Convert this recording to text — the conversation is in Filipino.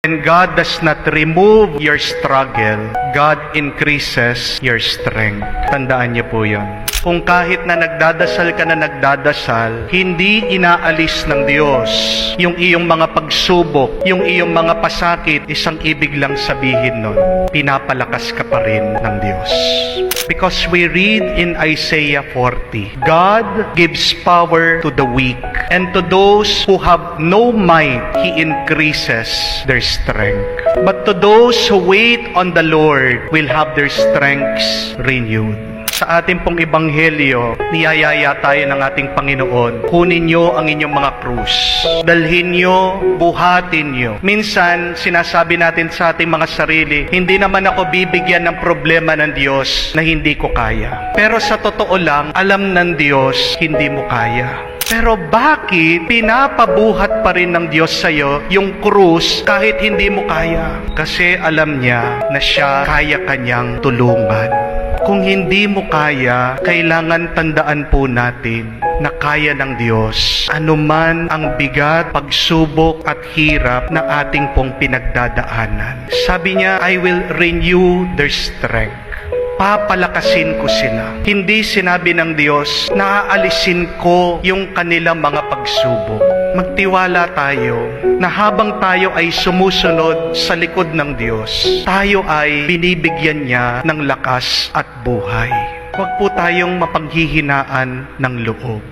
When God does not remove your struggle, God increases your strength. Tandaan niyo po yun. Kung kahit na nagdadasal ka na nagdadasal, hindi inaalis ng Diyos yung iyong mga pagsubok, yung iyong mga pasakit, isang ibig lang sabihin nun, pinapalakas ka pa rin ng Diyos. Because we read in Isaiah 40, God gives power to the weak, and to those who have no might, He increases their strength. But to those who wait on the Lord will have their strengths renewed. Sa ating pong ebanghelyo, niyayaya tayo ng ating Panginoon, kunin nyo ang inyong mga krus. Dalhin nyo, buhatin nyo. Minsan, sinasabi natin sa ating mga sarili, hindi naman ako bibigyan ng problema ng Diyos na hindi ko kaya. Pero sa totoo lang, alam ng Diyos, hindi mo kaya. Pero bakit pinapabuhat pa rin ng Diyos sa'yo yung krus kahit hindi mo kaya? Kasi alam niya na siya kaya kanyang tulungan. Kung hindi mo kaya, kailangan tandaan po natin na kaya ng Diyos anuman ang bigat, pagsubok at hirap na ating pong pinagdadaanan. Sabi niya, I will renew their strength. Papalakasin ko sila. Hindi sinabi ng Diyos na aalisin ko yung kanilang mga pagsubok. Magtiwala tayo na habang tayo ay sumusunod sa likod ng Diyos, tayo ay binibigyan niya ng lakas at buhay. Huwag po tayong mapaghihinaan ng loob.